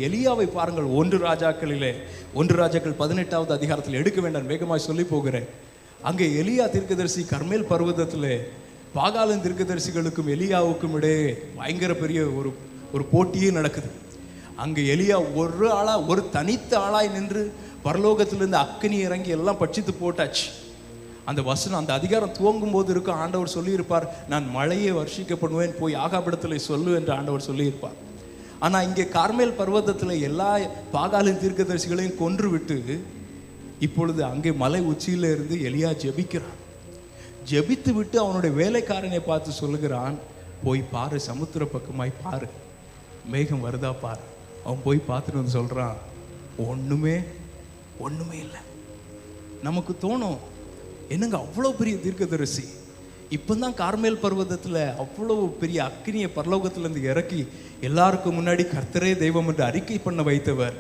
எலியாவை பாருங்கள். 1 ராஜாக்கள் 18வது அதிகாரத்தில் எடுக்க வேண்டாம், வேகமாக சொல்லி போகிறேன். அங்கே எலியா தீர்க்கதரிசி கர்மேல் பர்வதத்தில் பாகாலின் தீர்க்கதரிசிகளுக்கும் எலியாவுக்கும் இடையே பயங்கர பெரிய ஒரு போட்டியே நடக்குது. அங்கே எலியா ஒரு தனித்த ஆளாய் நின்று பரலோகத்திலிருந்து அக்கினி இறங்கி எல்லாம் பட்சித்து போட்டாச்சு. அந்த வசனம், அந்த அதிகாரம் துவங்கும் போது இருக்கும், ஆண்டவர் சொல்லியிருப்பார், நான் மழையை வர்ஷிக்க பண்ணுவேன், போய் ஆகாபிடத்தில் சொல்லு என்று ஆண்டவர் சொல்லியிருப்பார். ஆனால் இங்கே கார்மேல் பர்வதத்தில் எல்லா பாகாலின் தீர்க்கதரிசிகளையும் கொன்று விட்டு இப்பொழுது அங்கே மலை உச்சியில் இருந்து எலியா ஜெபிக்கிறான். ஜெபித்து விட்டு அவனுடைய வேலைக்காரனை பார்த்து சொல்லுகிறான், போய் பாரு, சமுத்திர பக்கமாய் பாரு, மேகம் வருதா பாரு. அவன் போய் பார்த்துட்டு வந்து சொல்கிறான், ஒன்றுமே இல்லை. நமக்கு தோணும், என்னங்க அவ்வளோ பெரிய தீர்க்கதரிசி, இப்போ தான் கார்மேல் பர்வதத்தில் அவ்வளோ பெரிய அக்கினியை பரலோகத்திலேருந்து இறக்கி எல்லாருக்கும் முன்னாடி கர்த்தரே தெய்வம் என்று அறிக்கை பண்ண வைத்தவர்,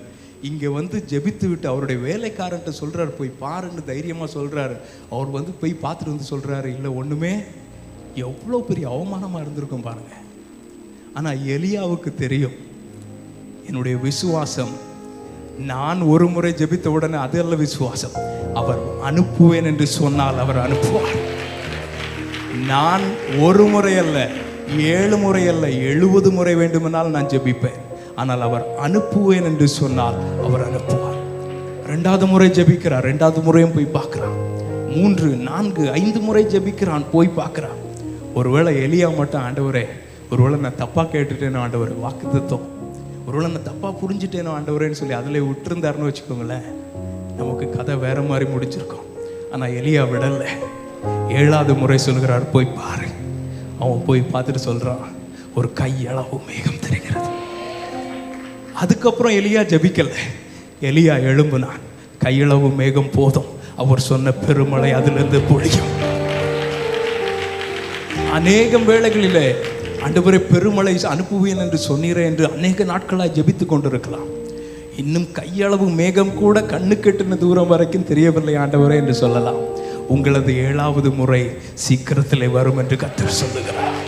இங்கே வந்து ஜெபித்து விட்டு அவருடைய வேலைக்காரன்ட்டு சொல்கிறார், போய் பாருன்னு தைரியமாக சொல்கிறாரு. அவர் வந்து போய் பார்த்துட்டு வந்து சொல்கிறாரு, இல்லை ஒன்றுமே. எவ்வளோ பெரிய அவமானமாக இருந்திருக்கும் பாருங்க. ஆனால் எலியாவுக்கு தெரியும், என்னுடைய விசுவாசம், நான் ஒரு முறை ஜெபித்த உடனே அது அல்ல விசுவாசம், அவர் அனுப்புவேன் என்று சொன்னால் அவர் அனுப்புவார். நான் ஒரு முறை அல்ல, 7 முறை அல்ல, 70 முறை வேண்டுமென்றால் நான் ஜெபிப்பேன். ஆனால் அவர் அனுப்புவேன் என்று சொன்னால் அவர் அனுப்புவார். 2வது முறை ஜெபிக்கிறார், 2வது முறையும் போய் பார்க்கிறான். 3, 4, 5 முறை ஜெபிக்கிறான், போய் பார்க்கிறான். ஒருவேளை எலியா மட்டும், ஆண்டவரே ஒருவேளை நான் தப்பாக கேட்டுட்டேனோ ஆண்டவரே, வாக்குத்தத்தம் ஒருவேளை நான் தப்பாக புரிஞ்சுட்டேனோ ஆண்டவரேன்னு சொல்லி அதில் விட்டுருந்தாருன்னு வச்சுக்கோங்களேன், நமக்கு கதை வேற மாதிரி முடிச்சிருக்கோம். ஆனால் எலியா விடலை. 7வது முறை சொல்கிறார், போய் பாரு. அவன் போய் பார்த்துட்டு சொல்கிறான், ஒரு கையளவு மேகம் தெரிகிறது. அதுக்கப்புறம் எலியா ஜெபிக்கலை. எலியா எழும்புனான், கையளவு மேகம் போதும், அவர் சொன்ன பெருமழை அதிலிருந்து பொழியும். அநேகம் வேளைகளிலே ஆண்டவரே பெருமழை அனுப்புவேன் என்று சொன்னீரே என்று அநேக நாட்களாக ஜெபித்து கொண்டிருக்கலாம். இன்னும் கையளவு மேகம் கூட கண்ணு கெட்டின தூரம் வரைக்கும் தெரியவில்லை ஆண்டவரே என்று சொல்லலாம். உங்களது 7வது முறை சீக்கிரத்திலே வரும் என்று கர்த்தர் சொல்லுகிறார்.